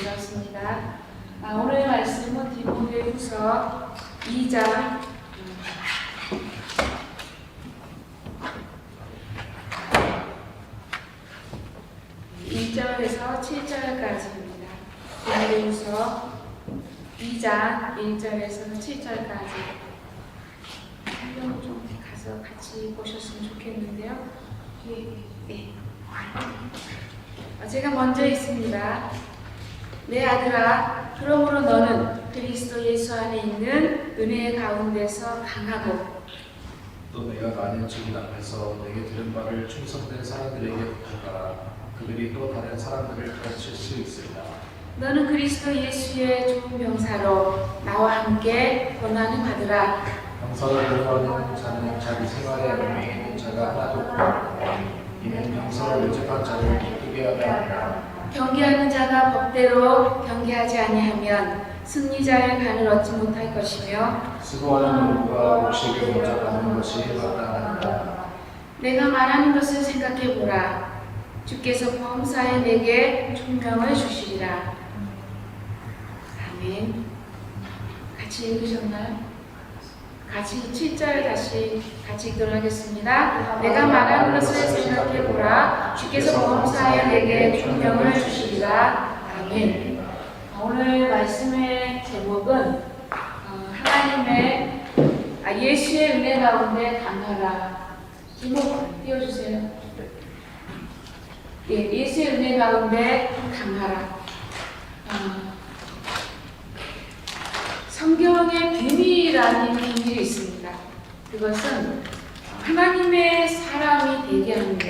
반갑습니다. 오늘 말씀은 디모데후서 2장 1절에서 7절까지입니다. 디모데후서 2장 1절에서 7절까지 한번 좀 가서 같이 보셨으면 좋겠는데요. 네. 제가 먼저 있습니다. 내 아들아, 그러므로 너는 그리스도 예수 안에 있는 은혜의 가운데서 강하고 또 내가 만일 증인 앞에서 내게 들은 바를 충성된 사람들에게 부탁하라. 그들이 또 다른 사람들을 가르칠 수 있으리라. 너는 그리스도 예수의 좋은 병사로 나와 함께 권한을 받으라. 병사를 보호하는 자는 자기 생활에 의미 있는 자가 하나도 없고 이는 병사를 모집한 자를 기쁘게 하려 합니다. 경계하는 자가 법대로 경계하지 아니하면 승리자의 간을 얻지 못할 것이며 수고하는 노무가 옥식을 먼저 받는 것이 마땅하다. 내가 말하는 것을 생각해 보라. 주께서 범사에 내게 총명을 주시리라. 아멘. 같이 읽으셨나요? 같이 7절 다시 같이 읽도록 하겠습니다. 내가 말하는 것을 생각해 보라. 주께서 범사에 내게 총명을 주시리라. 아멘. 오늘 말씀의 제목은 하나님의 예수의 은혜 가운데 강하라. 제목 띄워주세요. 예, 예수의 은혜 가운데 강하라. 성경의 비밀이라는 비밀이 있습니다. 그것은 하나님의 사람이 되게 하는 것.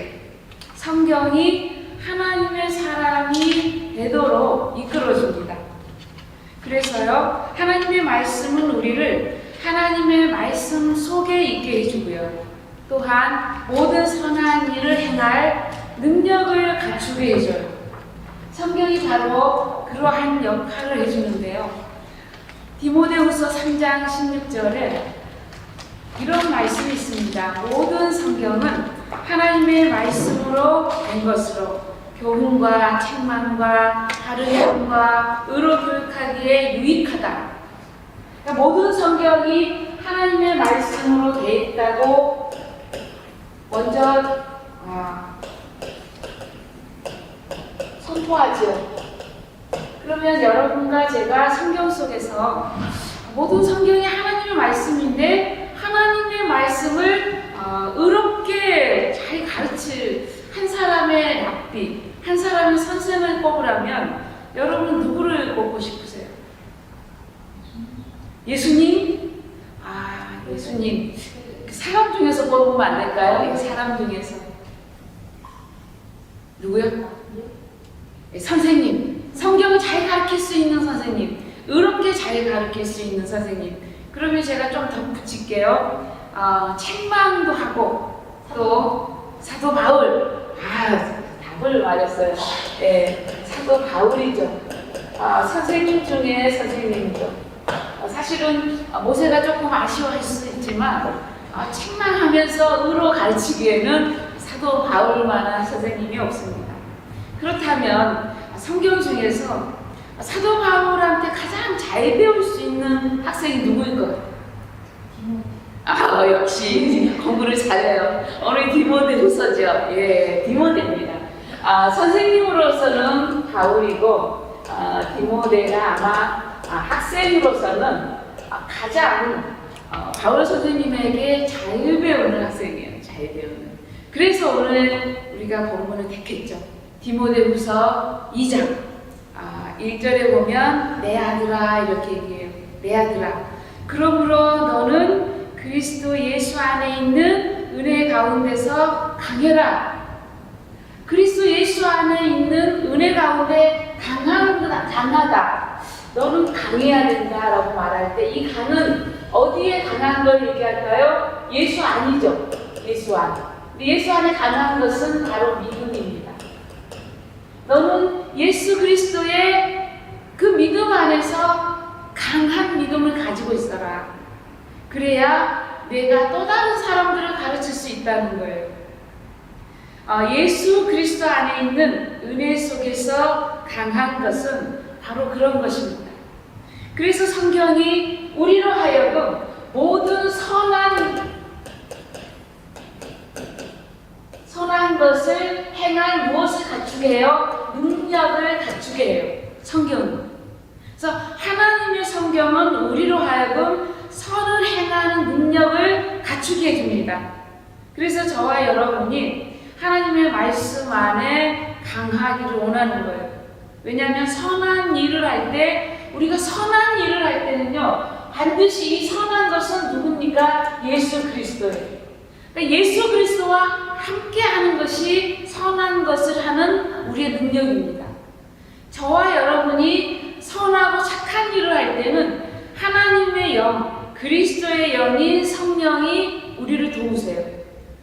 성경이 하나님의 사람이 되도록 이끌어줍니다. 그래서요, 하나님의 말씀은 우리를 하나님의 말씀 속에 있게 해주고요. 또한 모든 선한 일을 행할 능력을 갖추게 해줘요. 성경이 바로 그러한 역할을 해주는데요. 디모데후서 3장 16절에 이런 말씀이 있습니다. 모든 성경은 하나님의 말씀으로 된 것으로 교훈과 책망과 가르침과 의로 교육하기에 유익하다. 그러니까 모든 성경이 하나님의 말씀으로 되어 있다고 먼저 선포하죠. 그러면 여러분과 제가 성경 속에서 모든 성경이 하나님의 말씀인데 하나님의 말씀을 의롭게 잘 가르칠 한 사람의 랍비, 한 사람의 선생을 꼽으라면 여러분 누구를 꼽고 싶으세요? 예수님? 예수님. 사람 중에서 뽑으면 안 될까요? 사람 중에서. 누구요? 선생님. 성경을 잘 가르칠 수 있는 선생님. 의롭게 잘 가르칠 수 있는 선생님. 그러면 제가 좀 덧붙일게요. 책망도 하고 또 사도 바울. 답을 말했어요. 네, 사도 바울이죠. 선생님 중에 선생님이죠. 사실은 모세가 조금 아쉬워할 수 있지만 책망하면서 의로 가르치기에는 사도 바울만한 선생님이 없습니다. 그렇다면 성경 중에서 사도 바울한테 가장 잘 배울 수 있는 학생이 누구일까요? 역시 공부를 잘해요. 오늘 디모데후서죠. 예, 디모데입니다. 선생님으로서는 바울이고 디모데가 아마 학생으로서는 가장 바울 선생님에게 잘 배우는 학생이에요. 잘 배우는. 그래서 오늘 우리가 본문을 택했죠. 디모데후서 2장 1절에 보면 내 아들아 이렇게 얘기해요. 내 아들아, 그러므로 너는 그리스도 예수 안에 있는 은혜 가운데서 강해라. 그리스도 예수 안에 있는 은혜 가운데 강하다. 너는 강해야 된다라고 말할 때 이 강은 어디에 강한 걸 얘기할까요? 예수 안이죠. 예수 안. 근데 예수 안에 강한 것은 바로 믿음입니다. 너는 예수 그리스도의 그 믿음 안에서 강한 믿음을 가지고 있어라. 그래야 내가 또 다른 사람들을 가르칠 수 있다는 거예요. 예수 그리스도 안에 있는 은혜 속에서 강한 것은 바로 그런 것입니다. 그래서 성경이 우리로 하여금 모든 선한 것을 행할 무엇을 갖추게 해요? 능력을 갖추게 해요. 성경은. 그래서 하나님의 성경은 우리로 하여금 선을 행하는 능력을 갖추게 해줍니다. 그래서 저와 여러분이 하나님의 말씀 안에 강하기를 원하는 거예요. 왜냐하면 선한 일을 할 때, 우리가 선한 일을 할 때는요, 반드시 이 선한 것은 누굽니까? 예수 그리스도예요. 그러니까 예수 그리스도와 함께 하는 것이 선한 것을 하는 우리의 능력입니다. 저와 여러분이 선하고 착한 일을 할 때는 하나님의 영, 그리스도의 영인 성령이 우리를 도우세요.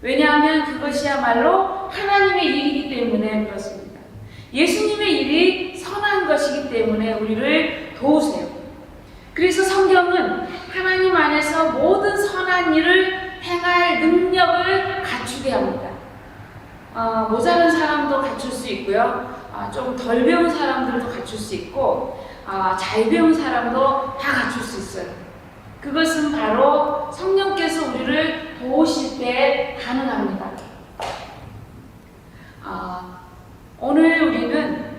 왜냐하면 그것이야말로 하나님의 일이기 때문에 그렇습니다. 예수님의 일이 선한 것이기 때문에 우리를 도우세요. 그래서 성경은 하나님 안에서 모든 선한 일을 행할 능력을 갖추게 합니다. 모자란 사람도 갖출 수 있고요. 좀 덜 배운 사람들도 갖출 수 있고, 잘 배운 사람도 다 갖출 수 있어요. 그것은 바로 성령께서 우리를 도우실 때 가능합니다. 오늘 우리는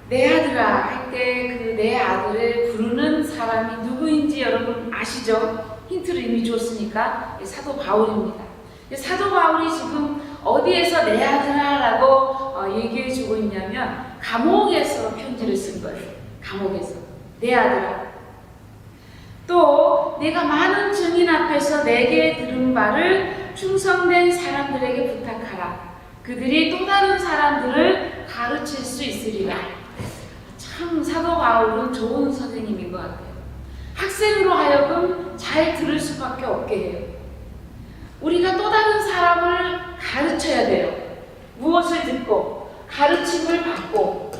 내 아들아 할 때 그 내 아들을 부르는 사람이 누구인지 여러분 아시죠? 힌트를 이미 줬으니까 사도 바울입니다. 사도 바울이 지금 어디에서 내 아들아 라고 얘기해주고 있냐면 감옥에서 편지를 쓴 거예요. 감옥에서 내 아들아. 또 내가 많은 증인 앞에서 내게 들은 바를 충성된 사람들에게 부탁하라. 그들이 또 다른 사람들을 가르칠 수 있으리라. 참 사도 바울은 좋은 선생님인 것 같아요. 학생으로 하여금 잘 들을 수밖에 없게 해요. 우리가 또 다른 사람을 가르쳐야 돼요. 무엇을 듣고 가르침을 받고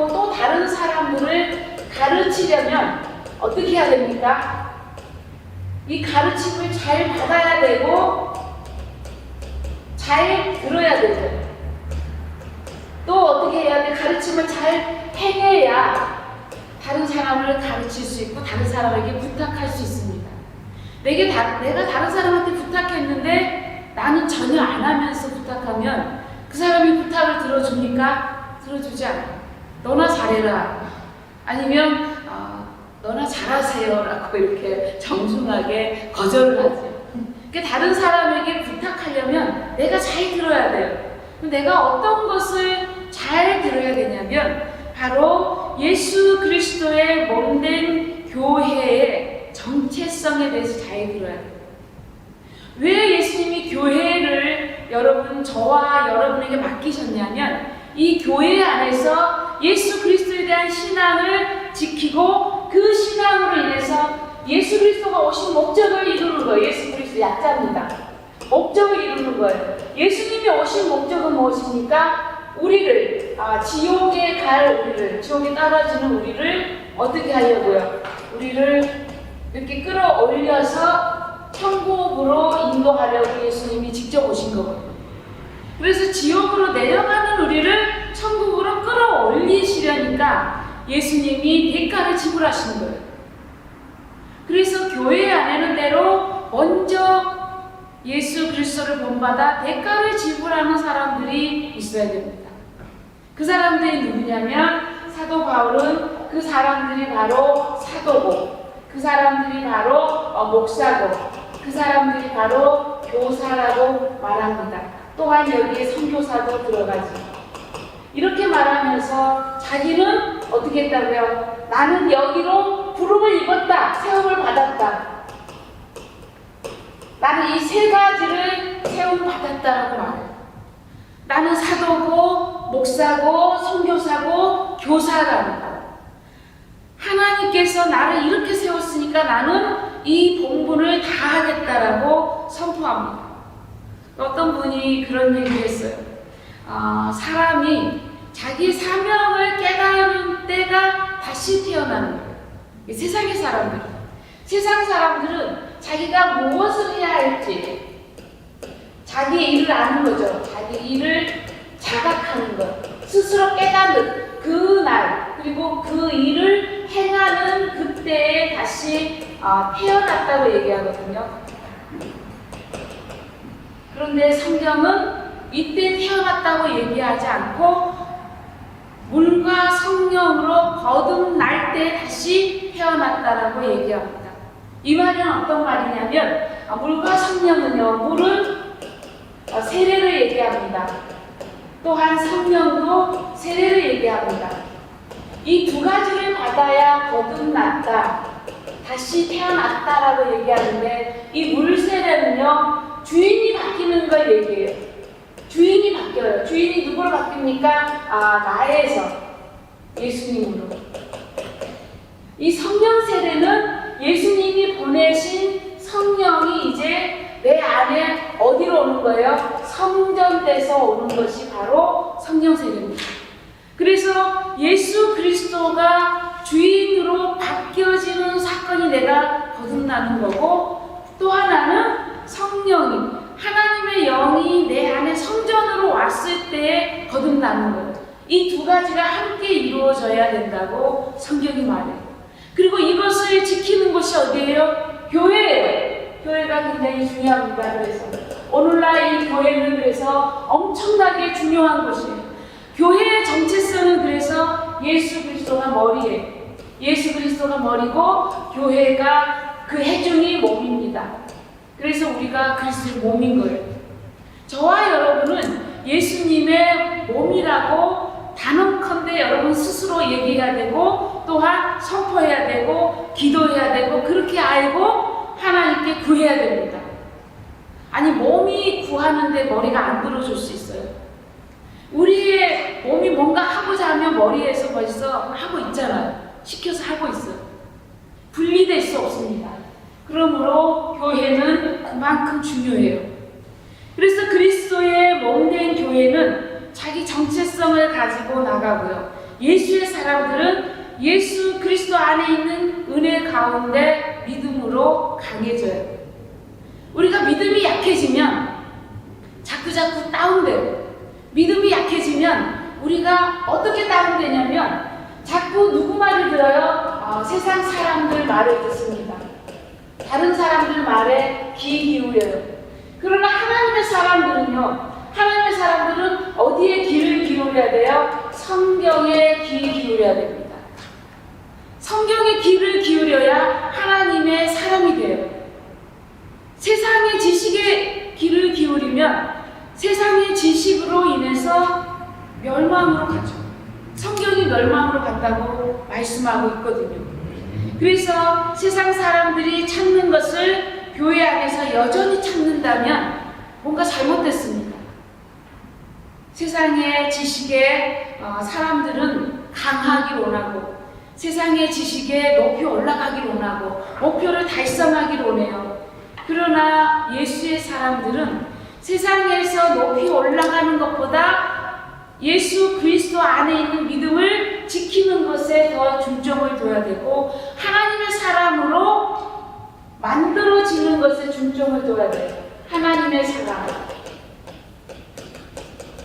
또 다른 사람들을 가르치려면 어떻게 해야 됩니까? 이 가르침을 잘 받아야 되고 잘 들어야 되죠. 또 어떻게 해야 돼? 가르침을 잘 행해야 다른 사람을 가르칠 수 있고 다른 사람에게 부탁할 수 있습니다. 내가 다른 사람한테 부탁했는데 나는 전혀 안 하면서 부탁하면 그 사람이 부탁을 들어줍니까? 들어주지 않아요. 너나 잘해라. 아니면 너나 잘하세요 라고 이렇게 정중하게 거절을 하죠. 그러니까 다른 사람에게 부탁하려면 내가 잘 들어야 돼요. 내가 어떤 것을 잘 들어야 되냐면 바로 예수 그리스도의 몸된 교회의 정체성에 대해서 잘 들어야 돼요. 왜 예수님이 교회를 저와 여러분에게 맡기셨냐면 이 교회 안에서 예수 그리스도에 대한 신앙을 지키고 그 신앙으로 인해서 예수 그리스도가 오신 목적을 이루는 거예요. 예수 그리스도 약자입니다. 목적을 이루는 거예요. 예수님이 오신 목적은 무엇입니까? 우리를 지옥에 떨어지는 우리를 어떻게 하려고요? 우리를 이렇게 끌어올려서 천국으로 인도하려고 예수님이 직접 오신 거거든요. 그래서 지옥으로 내려가는 우리를 천국으로 끌어올리시려니까 예수님이 대가를 지불하시는 거예요. 그래서 교회 안에는 때로 먼저 예수 그리스도를 본받아 대가를 지불하는 사람들이 있어야 됩니다. 그 사람들이 누구냐면 사도 바울은 그 사람들이 바로 사도고, 그 사람들이 바로 목사고, 그 사람들이 바로 교사라고 말합니다. 또한 여기에 선교사도 들어가죠. 이렇게 말하면서 자기는 어떻게 했다고요? 나는 여기로 부름을 입었다. 세움을 받았다. 나는 이 세 가지를 세움 받았다라고 말해요. 나는 사도고, 목사고, 선교사고, 교사랍니다. 하나님께서 나를 이렇게 세웠으니까 나는 이 본분을 다 하겠다라고 선포합니다. 어떤 분이 그런 얘기를 했어요. 사람이 자기 사명을 깨달은 때가 다시 태어나는 거예요. 세상의 사람들. 세상 사람들은 자기가 무엇을 해야 할지 자기 일을 아는 거죠. 자기 일을 자각하는 것. 스스로 깨닫는 그날, 그리고 그 일을 행하는 그때에 다시 태어났다고 얘기하거든요. 그런데 성경은 이때 태어났다고 얘기하지 않고 물과 성령으로 거듭날 때 다시 태어났다라고 얘기합니다. 이 말은 어떤 말이냐면 물과 성령은요, 물은 세례를 얘기합니다. 또한 성령도 세례를 얘기합니다. 이 두 가지를 받아야 거듭났다, 다시 태어났다라고 얘기하는데, 이 물 세례는요, 주인이 바뀌는 걸 얘기해요. 주인이 바뀌어요. 주인이 누구로 바뀝니까? 나에서 예수님으로. 이 성령 세례는 예수님이 보내신 성령이 이제 내 안에 어디로 오는 거예요? 성전돼서 오는 것이 바로 성령 세례입니다. 그래서 예수 그리스도가 주인으로 바뀌어지는 사건이 내가 거듭나는 거고, 또 하나는 성령이, 하나님의 영이 내 안에 성전으로 왔을 때 거듭나는 거예요. 이 두 가지가 함께 이루어져야 된다고 성경이 말해요. 그리고 이것을 지키는 곳이 어디예요? 교회예요. 교회가 굉장히 중요합니다. 그래서 오늘날 이 교회는 그래서 엄청나게 중요한 곳이에요. 교회의 정체성은 그래서 예수 그리스도가 머리예요. 예수 그리스도가 머리고 교회가 그 해중이 몸입니다. 그래서 우리가 그리스도의 몸인 거예요. 저와 여러분은 예수님의 몸이라고 단언컨대 여러분 스스로 얘기해야 되고, 또한 선포해야 되고, 기도해야 되고, 그렇게 알고 하나님께 구해야 됩니다. 아니, 몸이 구하는데 머리가 안 들어줄 수 있어요. 우리의 몸이 뭔가 하고자 하면 머리에서 벌써 하고 있잖아요. 시켜서 하고 있어요. 분리될 수 없습니다. 그러므로 교회는 그만큼 중요해요. 그래서 그리스도의 몸된 교회는 자기 정체성을 가지고 나가고요. 예수의 사람들은 예수 그리스도 안에 있는 은혜 가운데 믿음으로 강해져요. 우리가 믿음이 약해지면 자꾸자꾸 다운돼요. 믿음이 약해지면 우리가 어떻게 다운되냐면 자꾸 누구 말을 들어요? 세상 사람들 말을 듣습니다. 다른 사람들 말에 귀 기울여요. 그러나 하나님의 사람들은요, 하나님의 사람들은 어디에 귀를 기울여야 돼요? 성경에 귀 기울여야 됩니다. 성경에 귀를 기울여야 하나님의 사람이 돼요. 세상의 지식에 귀를 기울이면 세상의 지식으로 인해서 멸망으로 가죠. 성경이 멸망으로 간다고 말씀하고 있거든요. 그래서 세상 사람들이 찾는 것을 교회 안에서 여전히 찾는다면 뭔가 잘못됐습니다. 세상의 지식에 사람들은 강하길 원하고, 세상의 지식에 높이 올라가길 원하고, 목표를 달성하길 원해요. 그러나 예수의 사람들은 세상에서 높이 올라가는 것보다 예수 그리스도 안에 있는 믿음을 지키는 것에 더 중점을 둬야 되고, 하나님의 사람으로 만들어지는 것에 중점을 둬야 돼요. 하나님의 사람.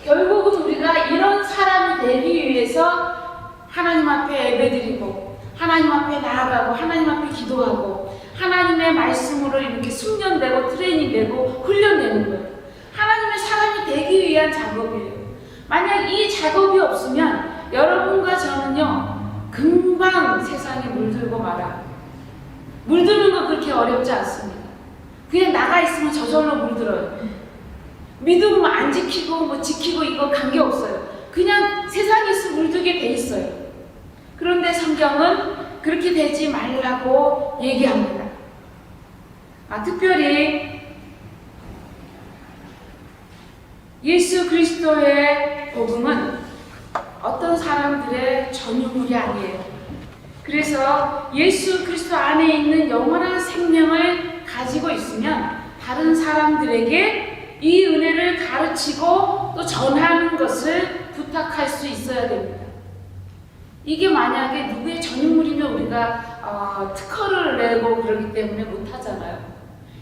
결국은 우리가 이런 사람이 되기 위해서 하나님 앞에 예배드리고, 하나님 앞에 나아가고, 하나님 앞에 기도하고, 하나님의 말씀으로 이렇게 숙련되고 트레이닝되고 훈련되는 거예요. 하나님의 사람이 되기 위한 작업이에요. 만약 이 작업이 없으면 여러분과 저는요, 금방 세상에 물들고 말아. 물드는 건 그렇게 어렵지 않습니다. 그냥 나가 있으면 저절로 물들어요. 믿음 안 지키고 뭐 지키고 이거 관계없어요. 그냥 세상에서 물들게 돼 있어요. 그런데 성경은 그렇게 되지 말라고 얘기합니다. 특별히 예수 그리스도의 복음은 어떤 사람들의 전유물이 아니에요. 그래서 예수 그리스도 안에 있는 영원한 생명을 가지고 있으면 다른 사람들에게 이 은혜를 가르치고 또 전하는 것을 부탁할 수 있어야 됩니다. 이게 만약에 누구의 전유물이면 우리가 특허를 내고 그러기 때문에 못하잖아요.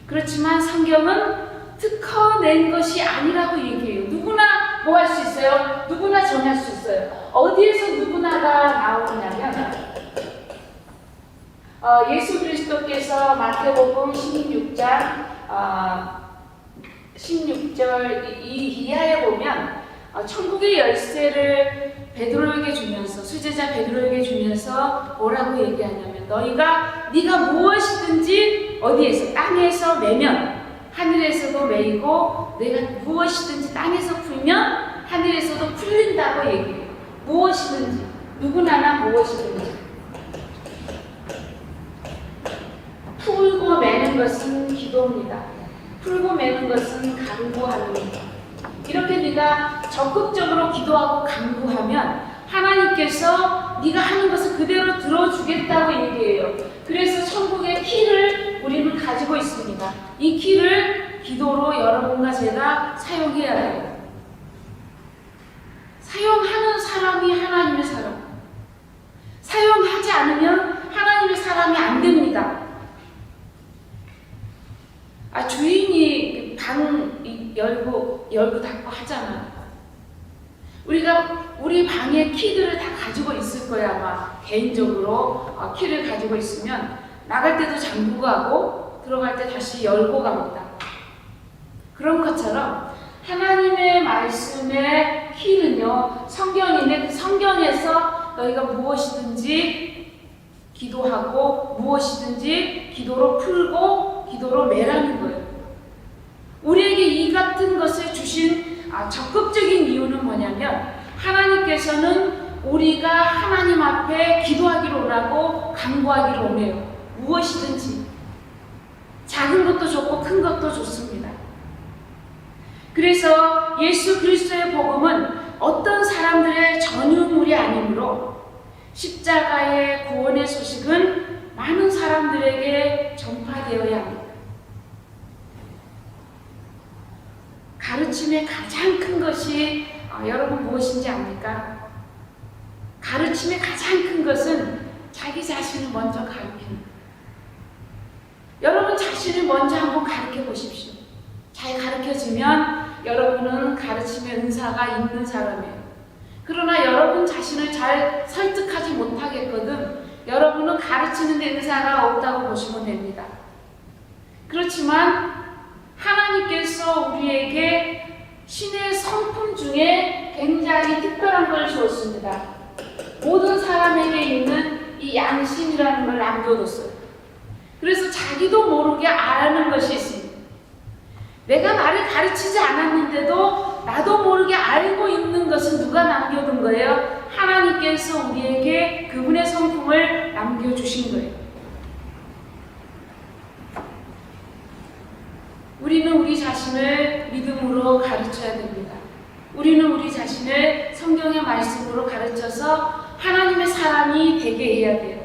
그렇지만 성경은 특허 낸 것이 아니라고 얘기해요. 누구나 뭐 할 수 있어요? 누구나 정할 수 있어요. 어디에서 누구나가 나오냐면 예수 그리스도께서 마태복음 16장 16절 이하에 보면 천국의 열쇠를 베드로에게 주면서 수제자 베드로에게 주면서 뭐라고 얘기하냐면 네가 무엇이든지 어디에서 땅에서 매면 하늘에서도 매이고 내가 무엇이든지 땅에서 풀면 하늘에서도 풀린다고 얘기해요. 무엇이든지 누구나나 무엇이든지 풀고 매는 것은 기도입니다. 풀고 매는 것은 간구합니다. 이렇게 네가 적극적으로 기도하고 간구하면 하나님께서 네가 하는 것을 그대로 들어주겠다고 얘기해요. 그래서 천국의 키를 우리는 가지고 있습니다. 이 키를 기도로 여러분과 제가 사용해야 돼요. 사용하는 사람이 하나님의 사람. 사용하지 않으면 하나님의 사람이 안 됩니다. 주인이 방 열고 닫고 하잖아. 우리가 우리 방에 키들을 다 가지고 있을 거야. 아마 개인적으로 키를 가지고 있으면 나갈 때도 잠그고 가고 들어갈 때 다시 열고 갑니다. 그런 것처럼 하나님의 말씀의 키는요, 성경인데 그 성경에서 너희가 무엇이든지 기도하고 무엇이든지 기도로 풀고 기도로 매라는 거예요. 우리에게 이 같은 것을 주신 적극적인 이유는 뭐냐면 하나님께서는 우리가 하나님 앞에 기도하기를 원하고 간구하기를 원해요. 무엇이든지 작은 것도 좋고 큰 것도 좋습니다. 그래서 예수 그리스도의 복음은 어떤 사람들의 전유물이 아니므로 십자가의 구원의 소식은 많은 사람들에게 전파되어야 합니다. 가르침의 가장 큰 것이 여러분 무엇인지 압니까? 가르침의 가장 큰 것은 자기 자신을 먼저 가르치는 거예요. 여러분 자신을 먼저 한번 가르쳐 보십시오. 잘 가르쳐지면 여러분은 가르침의 은사가 있는 사람이에요. 그러나 여러분 자신을 잘 설득하지 못하겠거든 여러분은 가르치는 데 은사가 없다고 보시면 됩니다. 그렇지만 하나님께서 우리에게 신의 성품 중에 굉장히 특별한 걸 주었습니다. 모든 사람에게 있는 이 양심이라는 걸 남겨뒀어요. 그래서 자기도 모르게 아는 것이 있습니다. 내가 나를 가르치지 않았는데도 나도 모르게 알고 있는 것은 누가 남겨둔 거예요? 하나님께서 우리에게 그분의 성품을 남겨주신 거예요. 우리는 우리 자신을 믿음으로 가르쳐야 됩니다. 우리는 우리 자신을 성경의 말씀으로 가르쳐서 하나님의 사람이 되게 해야 돼요.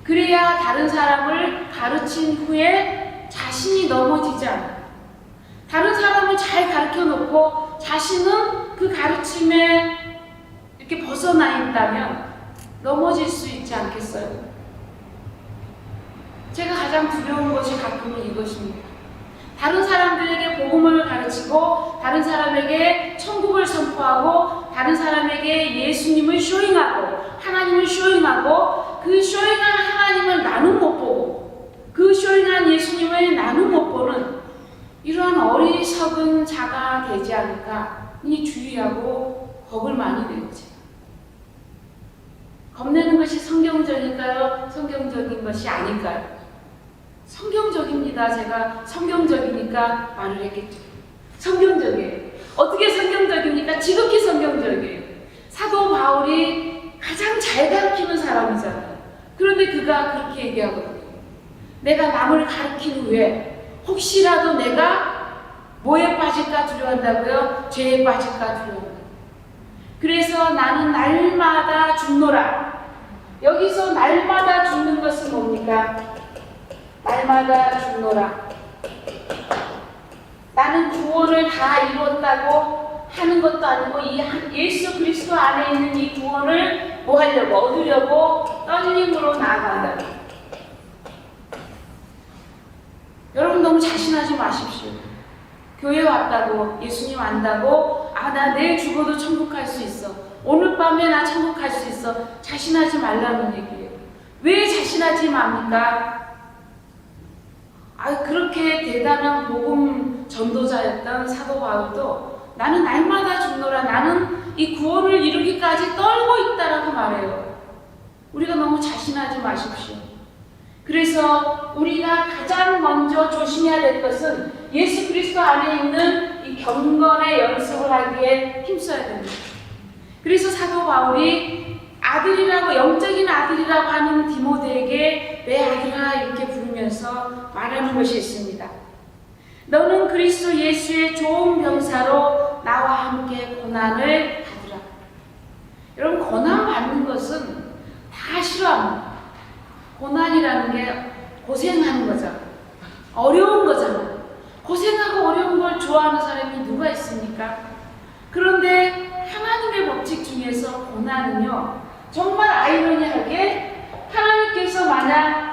그래야 다른 사람을 가르친 후에 자신이 넘어지지 않아요. 다른 사람을 잘 가르쳐 놓고 자신은 그 가르침에 이렇게 벗어나 있다면 넘어질 수 있지 않겠어요? 제가 가장 두려운 것이 가끔은 이것입니다. 다른 사람들에게 복음을 가르치고 다른 사람에게 천국을 선포하고 다른 사람에게 예수님을 쇼잉하고 하나님을 쇼잉하고 그 쇼잉한 하나님을 나는 못 보고 그 쇼잉한 예수님을 나는 못 보는 이러한 어리석은 자가 되지 않을까 이 주의하고 겁을 많이 내지. 겁내는 것이 성경적일까요? 성경적인 것이 아닐까요? 성경적입니다. 제가 성경적이니까 말을 했겠죠. 성경적이에요. 어떻게 성경적입니까? 지극히 성경적이에요. 사도 바울이 가장 잘 가르치는 사람이잖아요. 그런데 그가 그렇게 얘기하거든요. 내가 남을 가르친 후에 혹시라도 내가 뭐에 빠질까 두려워한다고요? 죄에 빠질까 두려워한다. 그래서 나는 날마다 죽노라. 여기서 날마다 죽는 것은 뭡니까? 날마다 죽노라. 나는 구원을 다 이뤘다고 하는 것도 아니고 이 예수 그리스도 안에 있는 이 구원을 뭐 하려고 얻으려고 떨림으로 나아간다. 여러분 너무 자신하지 마십시오. 교회 왔다고 예수님 안다고 나 내일 죽어도 천국 갈 수 있어. 오늘 밤에 나 천국 갈 수 있어. 자신하지 말라는 얘기예요. 왜 자신하지 맙니까? 그렇게 대단한 복음 전도자였던 사도 바울도 나는 날마다 죽노라. 나는 이 구원을 이루기까지 떨고 있다라고 말해요. 우리가 너무 자신하지 마십시오. 그래서 우리가 가장 먼저 조심해야 될 것은 예수 그리스도 안에 있는 이 경건의 연습을 하기에 힘써야 됩니다. 그래서 사도 바울이 아들이라고, 영적인 아들이라고 하는 디모데에게 내 아들아 이렇게 부르면서 말하는 것이 있습니다. 너는 그리스도 예수의 좋은 병사로 나와 함께 고난을 받으라. 여러분, 고난 받는 것은 다 싫어합니다. 고난이라는 게 고생하는 거잖아. 어려운 거잖아. 고생하고 어려운 걸 좋아하는 사람이 누가 있습니까? 그런데 하나님의 법칙 중에서 고난은요, 정말 아이러니하게 하나님께서 만약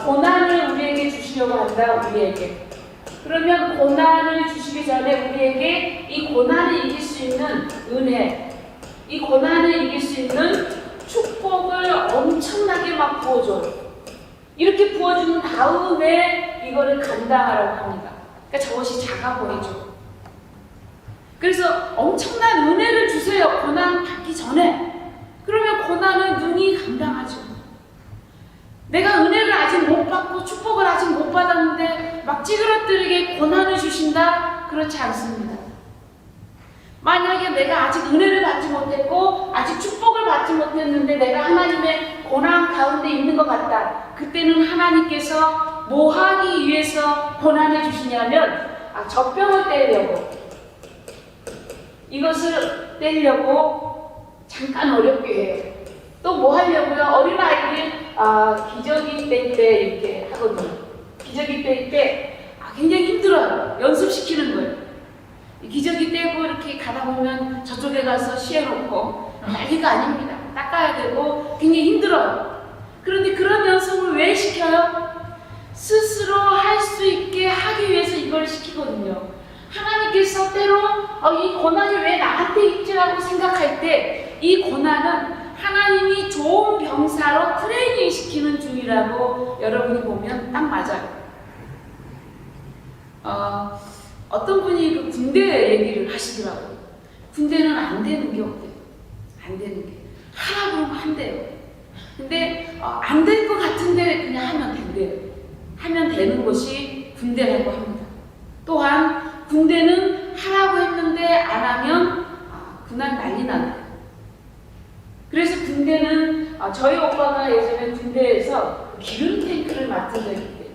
고난을 우리에게 주시려고 한다, 우리에게. 그러면 고난을 주시기 전에 우리에게 이 고난을 이길 수 있는 은혜, 이 고난을 이길 수 있는 축복을 엄청나게 막 부어줘요. 이렇게 부어준 다음에 이거를 감당하라고 합니다. 그러니까 저것이 작아 보이죠. 그래서 엄청난 은혜를 주세요. 고난 받기 전에. 그러면 고난은 능히 감당하죠. 내가 은혜를 아직 못 받고 축복을 아직 못 받았는데 막 찌그러뜨리게 고난을 주신다? 그렇지 않습니다. 만약에 내가 아직 은혜를 받지 못했고 아직 축복을 받지 못했는데 내가 하나님의 고난 가운데 있는 것 같다. 그때는 하나님께서 뭐 하기 위해서 고난을 주시냐면 젖병을 떼려고, 이것을 떼려고 잠깐 어렵게 해요. 또 뭐 하려고요? 어린아이들 기저귀 뗄 때 이렇게 하거든요. 기저귀 뗄 때 굉장히 힘들어요. 연습시키는 거예요. 기저귀 떼고 이렇게 가다 보면 저쪽에 가서 쉬어놓고 난리가 아닙니다. 닦아야 되고 굉장히 힘들어요. 그런데 그런 연습을 왜 시켜요? 스스로 할 수 있게 하기 위해서 이걸 시키거든요. 하나님께서 때로 이 고난이 왜 나한테 있지라고 생각할 때 이 고난은 하나님이 좋은 병사로 트레이닝 시키는 중이라고 여러분이 보면 딱 맞아요. 어떤 분이 그 군대 얘기를 하시더라고요. 군대는 안 되는 게 없대요. 안 되는 게. 하라 그러면 한대요. 근데 안 될 것 같은데 그냥 하면 된대요. 하면 되는 것이 군대라고 합니다. 또한 군대는 하라고 했는데 안 하면 그날 난리 난다. 그래서 군대는 저희 오빠가 예전에 군대에서 기름 탱크를 맡은 적이 있대요.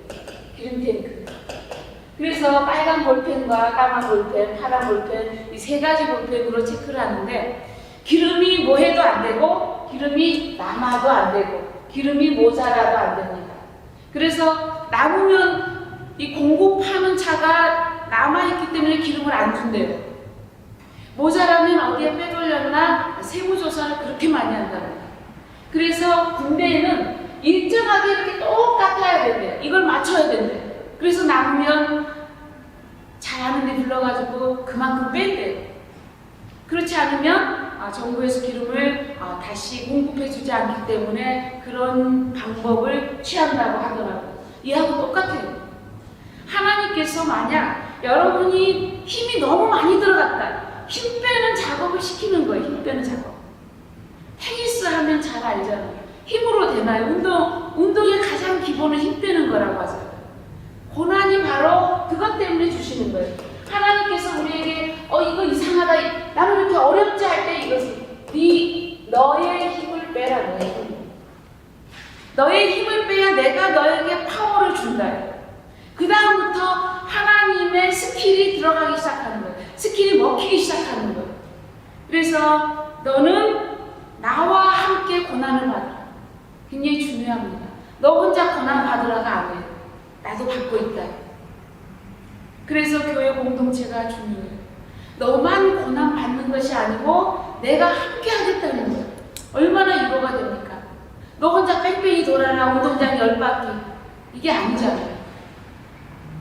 기름 탱크. 그래서 빨간 볼펜과 까만 볼펜, 파란 볼펜 이 세 가지 볼펜으로 체크를 하는데 기름이 뭐 해도 안 되고 기름이 남아도 안 되고 기름이 모자라도 안 됩니다. 그래서 남으면 이 공급하는 차가 남아있기 때문에 기름을 안 준대요. 모자라면 어디에 빼돌렸나 세무조사를 그렇게 많이 한답니다. 그래서 군대에는 일정하게 이렇게 똑같아야 된대요. 이걸 맞춰야 된대요. 그래서 남으면 잘하는데 불러가지고 그만큼 뺀대요. 그렇지 않으면 정부에서 기름을 다시 공급해주지 않기 때문에 그런 방법을 취한다고 하더라고요. 이하고 똑같아요. 하나님께서 만약 여러분이 힘이 너무 많이 들어갔다. 힘 빼는 작업을 시키는 거예요. 힘 빼는 작업. 테니스 하면 잘 알잖아요. 힘으로 되나요? 운동의 가장 기본은 힘 빼는 거라고 하잖아요. 고난이 바로 그것 때문에 주시는 거예요. 하나님께서 우리에게 이거 이상하다. 나는 이렇게 어렵지 할 때 이것이 너의 힘을 빼라. 너의 힘. 너의 힘을 빼야 내가 너에게 파워를 준다. 그 다음부터 하나님의 스킬이 들어가기 시작하는 거예요. 스킬이 먹히기 시작하는 거예요. 그래서 너는 나와 함께 고난을 받아. 굉장히 중요합니다. 너 혼자 고난 받으라가 아니에요. 나도 받고 있다. 그래서 교회 공동체가 중요해요. 너만 고난 받는 것이 아니고 내가 함께 하겠다는 거예요. 얼마나 위로가 됩니까? 너 혼자 뺑뺑이 돌아라 운동장 10바퀴. 이게 아니잖아요.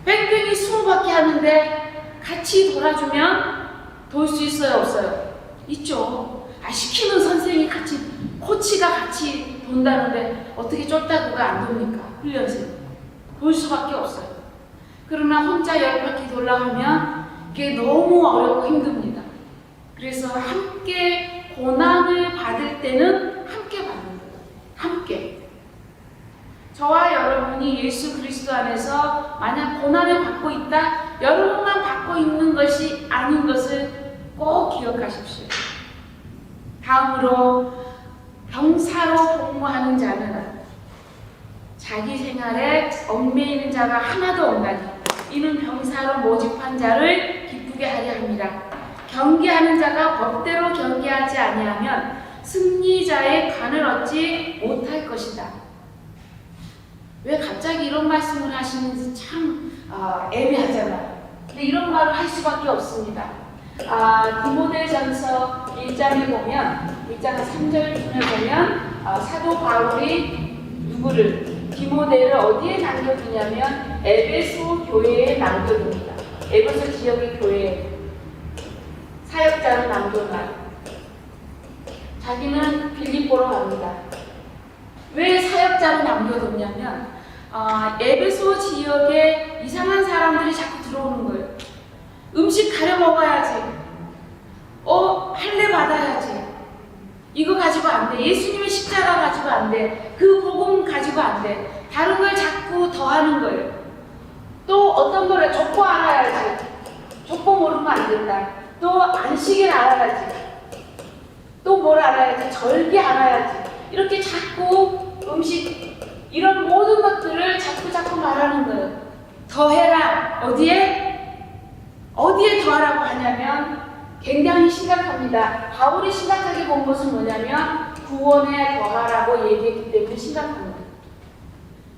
뺑뺑이 20바퀴 하는데 같이 돌아주면 도울 수 있어요, 없어요? 있죠. 시키는 선생이 같이, 코치가 같이 돈다는데 어떻게 쫄따구가 안 돕니까? 훈련생. 도울 수밖에 없어요. 그러나 혼자 10바퀴 돌려고 하면 이게 너무 어렵고 힘듭니다. 그래서 함께 고난을 받을 때는 함께 받는 거예요. 함께. 저와 여러분이 예수 그리스도 안에서 만약 고난을 받고 있다, 여러분만 받고 있는 것이 아닌 것을 꼭 기억하십시오. 다음으로 병사로 복무하는 자는 자기 생활에 얽매이는 자가 하나도 없나니 이는 병사로 모집한 자를 기쁘게 하려 합니다. 경계하는 자가 법대로 경계하지 아니하면 승리자의 관을 얻지 못할 것이다. 왜 갑자기 이런 말씀을 하시는지 참 애매하잖아요. 근데 이런 말을 할 수밖에 없습니다. 디모데전서 1장에 보면 1장 3절쯤에 보면 사도 바울이 누구를 디모데를 어디에 남겨두냐면 에베소 교회에 남겨둡니다. 에베소 지역의 교회에 사역자를 남겨놔요. 자기는 빌립보로 갑니다. 왜 사역자를 남겨뒀냐면 에베소 지역에 이상한 사람들이 자꾸 들어오는 거예요. 음식 가려 먹어야지. 할례 받아야지. 이거 가지고 안 돼. 예수님의 십자가 가지고 안 돼. 그 복음 가지고 안 돼. 다른 걸 자꾸 더하는 거예요. 또 어떤 거를 족보 알아야지. 족보 모르면 안 된다. 또 안식일 알아야지. 또 뭘 알아야지. 절기 알아야지. 이렇게 자꾸 음식 이런 모든 것들을 자꾸 말하는 거예요. 더해라. 어디에 더하라고 하냐면 굉장히 심각합니다. 바울이 심각하게 본 것은 뭐냐면 구원에 더하라고 얘기했기 때문에 심각합니다.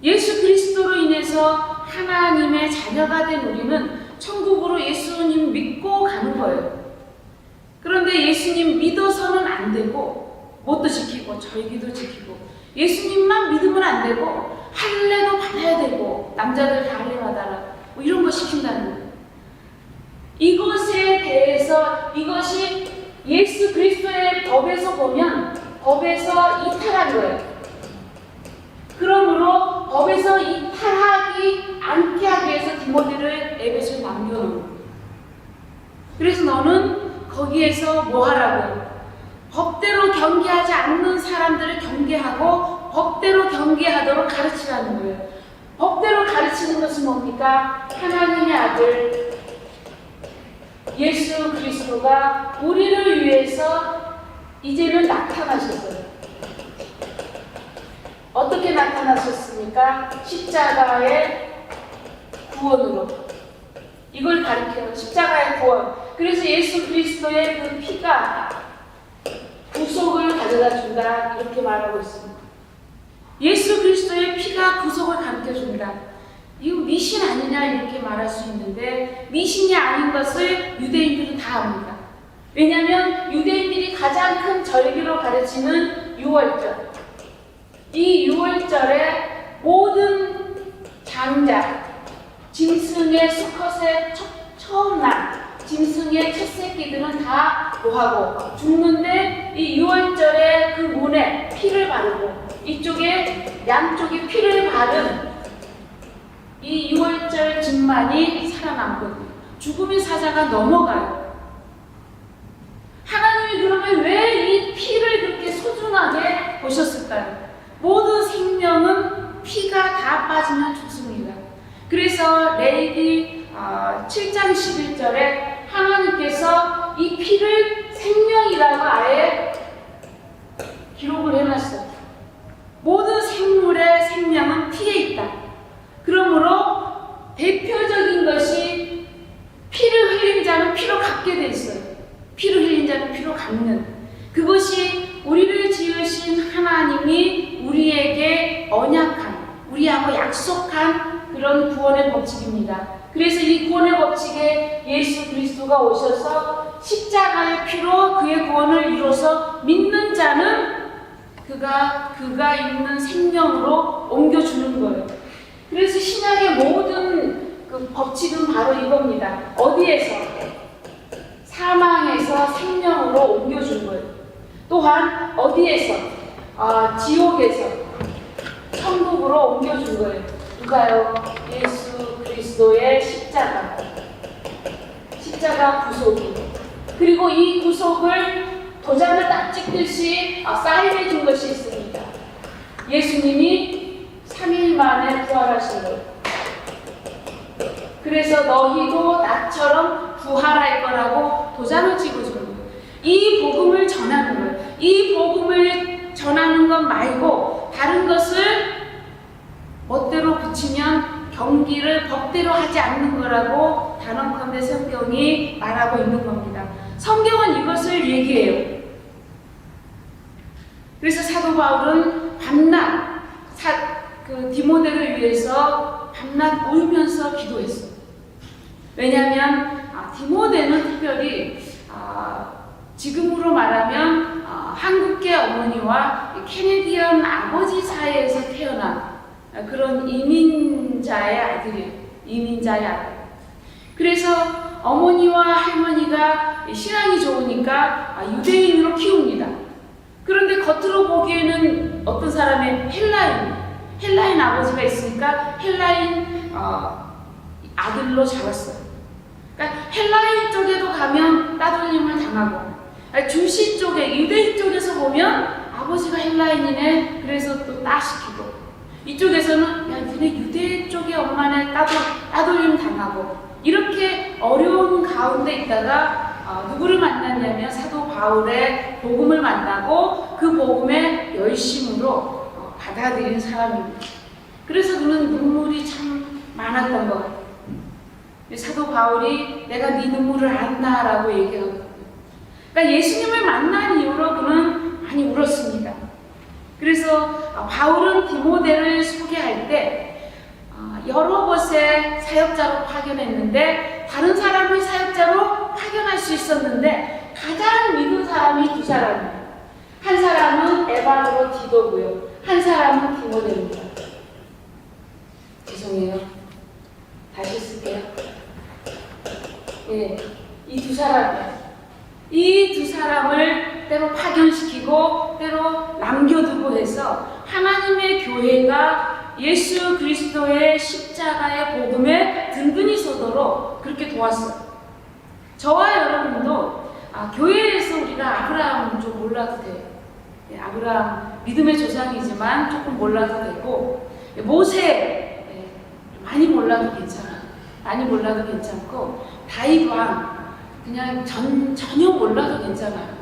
예수 그리스도로 인해서 하나님의 자녀가 된 우리는 천국으로 예수님 믿고 가는 거예요. 그런데 예수님 믿어서는 안 되고 뭣도 지키고 절기도 지키고 예수님만 믿으면 안 되고 할례도 받아야 되고 남자들 다 할례 받아라 뭐 이런 거 시킨다는 거예요. 이것에 대해서 이것이 예수 그리스도의 법에서 보면 법에서 이탈한 거예요. 그러므로 법에서 이탈하지 않게 하기 위해서 디모데를 에베소에 남겨놓은 거예요. 그래서 너는 거기에서 뭐 하라고요? 법대로 경계하지 않는 사람들을 경계하고 법대로 경계하도록 가르치라는 거예요. 법대로 가르치는 것은 뭡니까? 하나님의 아들 예수 그리스도가 우리를 위해서 이제는 나타나셨어요. 어떻게 나타나셨습니까? 십자가의 구원으로. 이걸 가리켜요. 십자가의 구원. 그래서 예수 그리스도의 그 피가 구속을 가져다 준다. 이렇게 말하고 있습니다. 예수 그리스도의 피가 구속을 가르쳐 준다. 이거 미신 아니냐 이렇게 말할 수 있는데 미신이 아닌 것을 유대인들은 다 압니다. 왜냐하면 유대인들이 가장 큰 절기로 가르치는 유월절. 이 유월절에 모든 장자, 짐승의 수컷의 처음 난 짐승의 첫 새끼들은 다 뭐하고 죽는데 이 유월절에 그 문에 피를 바르고 이쪽에 양쪽에 피를 바른 이 유월절 짐만이 살아남거든요. 죽음의 사자가 넘어가요. 하나님이 그러면 왜 이 피를 그렇게 소중하게 보셨을까요? 모든 생명은 피가 다 빠지면 죽습니다. 그래서 레위기 7장 11절에 하나님께서 이 피를 생명이라고 아예 기록을 해놨어요. 모든 생물의 생명은 피에 있다. 그러므로 대표적인 것이 피를 흘린 자는 피로 갚게 돼 있어요. 피를 흘린 자는 피로 갚는. 그것이 우리를 지으신 하나님이 우리에게 언약한, 우리하고 약속한 그런 구원의 법칙입니다. 그래서 이 구원의 법칙에 예수 그리스도가 오셔서 십자가의 피로 그의 구원을 이뤄서 믿는 자는 그가 있는 생명으로 옮겨주는 거예요. 그래서 신약의 모든 그 법칙은 바로 이겁니다. 어디에서? 사망에서 생명으로 옮겨준 거예요. 또한 어디에서? 지옥에서 천국으로 옮겨준 거예요. 누가요? 예수 그리스도의 십자가 구속이. 그리고 이 구속을 도장을 딱 찍듯이 사인해 준 것이 있습니다. 예수님이 3일 만에 부활하신 거예요. 그래서 너희도 나처럼 부활할 거라고 도장을 찍어주는 거예요. 이 복음을 전하는 거예요. 이 복음을 전하는 것 말고 다른 것을 멋대로 붙이면 경기를 법대로 하지 않는 거라고 단언컨대 성경이 말하고 있는 겁니다. 성경은 이것을 얘기해요. 그래서 사도 바울은 밤낮 디모데를 위해서 밤낮 울면서 기도했어요. 왜냐하면 디모데는 특별히 지금으로 말하면 한국계 어머니와 캐네디언 아버지 사이에서 태어난 그런 이민자의 아들이에요. 이민자의 아들. 그래서 어머니와 할머니가 신앙이 좋으니까 유대인으로 키웁니다. 그런데 겉으로 보기에는 어떤 사람의 헬라인 아버지가 있으니까 헬라인 아들로 자랐어요. 그러니까 헬라인 쪽에도 가면 따돌림을 당하고, 주시 쪽에 유대인 쪽에서 보면 아버지가 헬라인이네, 그래서 또 따시키고, 이쪽에서는 야 니네 유대 쪽의 엄마네 따돌림 당하고, 이렇게 어려운 가운데 있다가 누구를 만났냐면 사도 바울의 복음을 만나고 그 복음에 열심으로 받아들인 사람입니다. 그래서 그는 눈물이 참 많았던 것 같아요. 사도 바울이 내가 네 눈물을 안다라고 얘기하거든요. 그러니까 예수님을 만난 이후로 그는 많이 울었습니다. 그래서 바울은 디모데를 소개할 때 여러 곳에 사역자로 파견했는데 다른 사람을 사역자로 파견할 수 있었는데 가장 믿은 사람이 두 사람이에요. 한 사람은 에바브로 디도고요. 한 사람은 디모데입니다. 죄송해요. 다시 쓸게요. 예, 이 두 사람이에요. 이 두 사람을 때로 파견시키고 때로 남겨두고 해서 하나님의 교회가 예수 그리스도의 십자가의 복음에 든든히 서도록 그렇게 도왔어요. 저와 여러분도 교회에서 우리가 아브라함은 좀 몰라도 돼요. 예, 아브라함 믿음의 조상이지만 조금 몰라도 되고, 모세 많이 몰라도 괜찮아요. 많이 몰라도 괜찮고, 다윗 왕 그냥 전혀 몰라도 괜찮아요.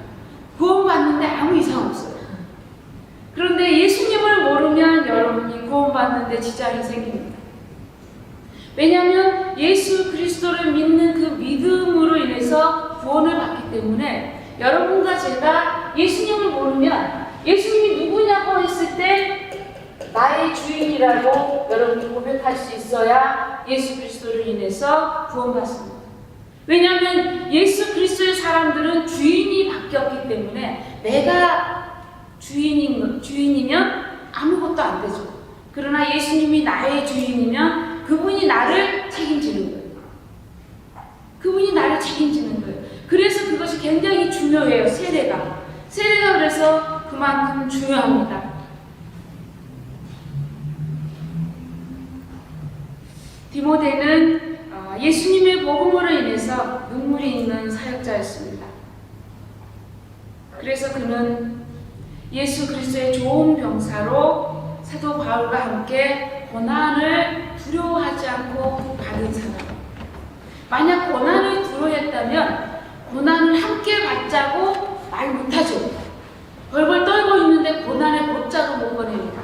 구원받는데 아무 이상 없어요. 그런데 예수님을 모르면 여러분이 구원받는데 지장이 생깁니다. 왜냐하면 예수 그리스도를 믿는 그 믿음으로 인해서 구원을 받기 때문에 여러분과 제가 예수님을 모르면 예수님이 누구냐고 했을 때 나의 주인이라고 여러분이 고백할 수 있어야 예수 그리스도를 인해서 구원받습니다. 왜냐하면 예수 그리스도의 사람들은 주인이 바뀌었기 때문에 내가 주인이면 아무것도 안 되죠. 그러나 예수님이 나의 주인이면 그분이 나를 책임지는 거예요. 그분이 나를 책임지는 거예요. 그래서 그것이 굉장히 중요해요. 세례가 그래서 그만큼 중요합니다. 디모데는 예수님의 복음으로 인해서 눈물이 있는 사역자였습니다. 그래서 그는 예수 그리스도의 좋은 병사로 사도 바울과 함께 고난을 두려워하지 않고 받은 사람. 만약 고난을 두려워했다면 고난을 함께 받자고 말 못하죠. 벌벌 떨고 있는데 고난에 못자도 못 보냅니다.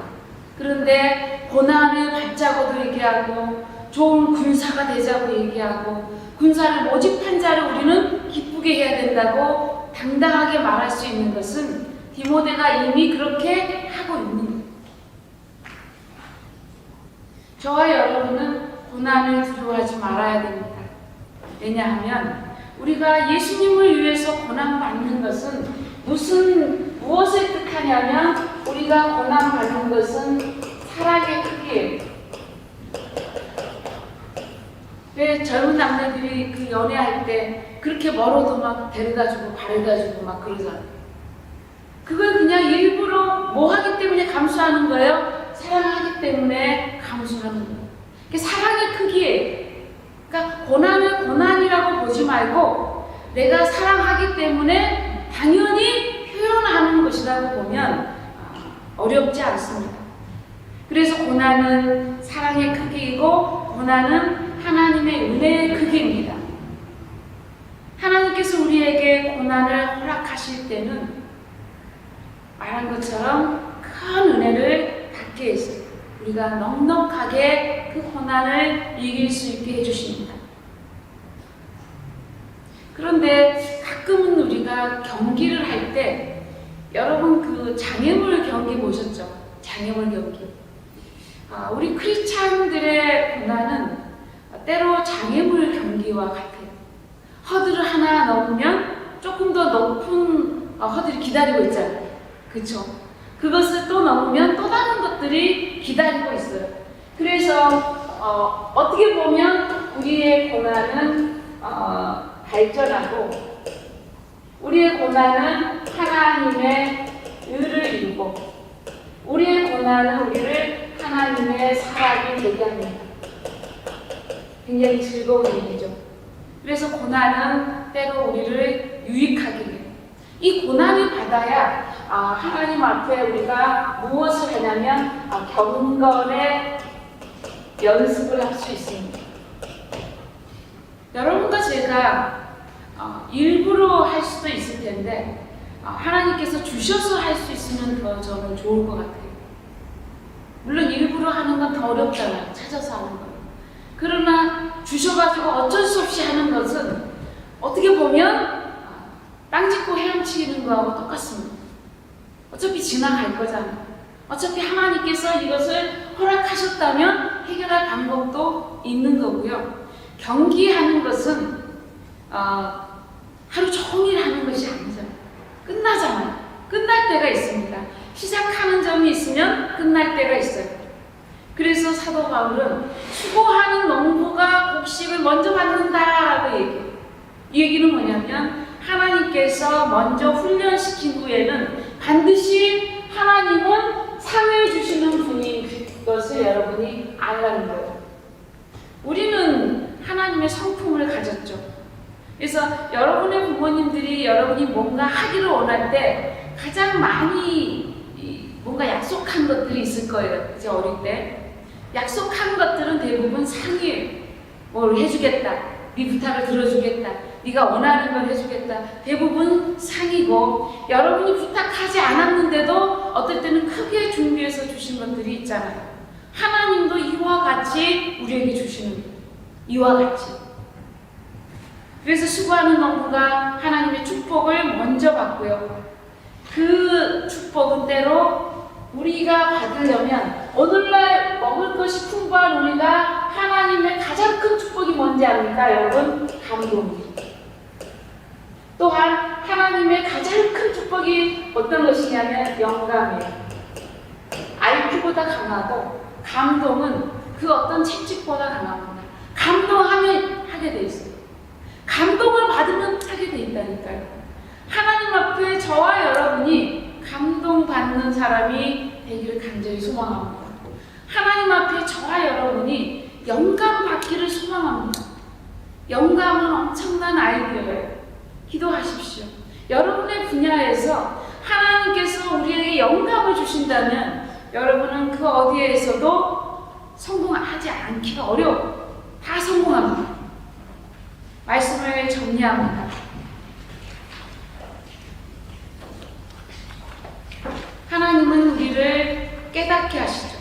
그런데 고난을 받자고도 얘기하고 좋은 군사가 되자고 얘기하고 군사를 모집한 자를 우리는 기쁘게 해야 된다고 당당하게 말할 수 있는 것은 디모데가 이미 그렇게 하고 있는 거예요. 저와 여러분은 고난을 두려워하지 말아야 됩니다. 왜냐하면 우리가 예수님을 위해서 고난받는 것은 무엇을 뜻하냐면 우리가 고난받는 것은 사랑의 크기예요. 왜 젊은 남자들이 그 연애할 때 그렇게 멀어도 막 데려다주고 바래다주고 막 그러잖아요. 그걸 그냥 일부러 뭐 하기 때문에 감수하는 거예요? 사랑하기 때문에 감수하는 거예요. 그게 사랑의 크기예요. 그러니까 고난을 고난이라고 보지 말고 내가 사랑하기 때문에 당연히 표현하는 것이라고 보면 어렵지 않습니다. 그래서 고난은 사랑의 크기이고 고난은 하나님의 은혜의 크기입니다. 하나님께서 우리에게 고난을 허락하실 때는 말한 것처럼 큰 은혜를 받게 해서 우리가 넉넉하게 그 고난을 이길 수 있게 해주십니다. 그런데 가끔은 우리가 경기를 할 때 여러분 그 장애물 경기 보셨죠? 장애물 경기. 우리 크리스찬들의 고난은 때로 장애물 경기와 같아요. 허들을 하나 넘으면 조금 더 높은 허들이 기다리고 있잖아요. 그렇죠? 그것을 또 넘으면 또 다른 것들이 기다리고 있어요. 그래서 어떻게 보면 우리의 고난은 발전하고 우리의 고난은 하나님의 의를 이루고 우리의 고난은 우리를 하나님의 사람이 되게 합니다. 굉장히 즐거운 일이죠. 그래서 고난은 때로 우리를 유익하게 해요. 이 고난을 받아야 하나님 앞에 우리가 무엇을 하냐면 경건의 연습을 할 수 있습니다. 여러분과 제가 일부러 할 수도 있을 텐데 하나님께서 주셔서 할 수 있으면 더 저는 좋을 것 같아요. 물론 일부러 하는 건 더 어렵잖아요. 찾아서 하는 건. 그러나 주셔가지고 어쩔 수 없이 하는 것은 어떻게 보면 땅 짚고 헤엄치는 거하고 똑같습니다. 어차피 지나갈 거잖아요. 어차피 하나님께서 이것을 허락하셨다면 해결할 방법도 있는 거고요. 경기하는 것은 하루 종일 하는 것이 아니잖아요. 끝나잖아요. 끝날 때가 있습니다. 시작하는 점이 있으면 끝날 때가 있어요. 그래서 사도 바울은 수고하는 농부가 곡식을 먼저 받는다라고 얘기해요. 이 얘기는 뭐냐면 하나님께서 먼저 훈련시킨 후에는 반드시 하나님은 상을 주시는 분인 것을 여러분이 알라는 거예요. 우리는 하나님의 성품을 가졌죠. 그래서 여러분의 부모님들이 여러분이 뭔가 하기를 원할 때 가장 많이 뭔가 약속한 것들이 있을 거예요. 이제 어릴 때. 약속한 것들은 대부분 상이에요. 뭘 해주겠다. 네 부탁을 들어주겠다. 네가 원하는 걸 해주겠다. 대부분 상이고 여러분이 부탁하지 않았는데도 어떨 때는 크게 준비해서 주신 것들이 있잖아요. 하나님도 이와 같이 우리에게 주시는 거예요. 이와 같이. 그래서 수고하는 농부가 하나님의 축복을 먼저 받고요. 그 축복은 때로 우리가 받으려면 오늘날 먹을 것이 풍부한 우리가 하나님의 가장 큰 축복이 뭔지 압니까? 여러분, 감동입니다. 또한 하나님의 가장 큰 축복이 어떤 것이냐면 영감이에요. IQ보다 강하고 감동은 그 어떤 채찍보다 강합니다. 감동하면 하게 돼 있어요. 감동을 받으면 하게 돼 있다니까요. 하나님 앞에 저와 여러분이 감동받는 사람이 되기를 간절히 소망합니다. 하나님 앞에 저와 여러분이 영감 받기를 소망합니다. 영감은 엄청난 아이디어예요. 기도하십시오. 여러분의 분야에서 하나님께서 우리에게 영감을 주신다면 여러분은 그 어디에서도 성공하지 않기가 어려워요. 다 성공합니다. 말씀을 정리합니다. 하나님은 우리를 깨닫게 하시죠.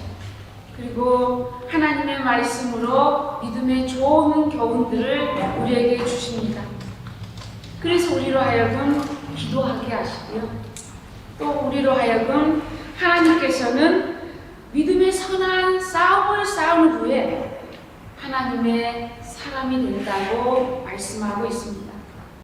그리고 하나님의 말씀으로 믿음의 좋은 교훈들을 우리에게 주십니다. 그래서 우리로 하여금 기도하게 하시고요. 또 우리로 하여금 하나님께서는 믿음의 선한 싸움을 싸운 후에 하나님의 사람이 된다고 말씀하고 있습니다.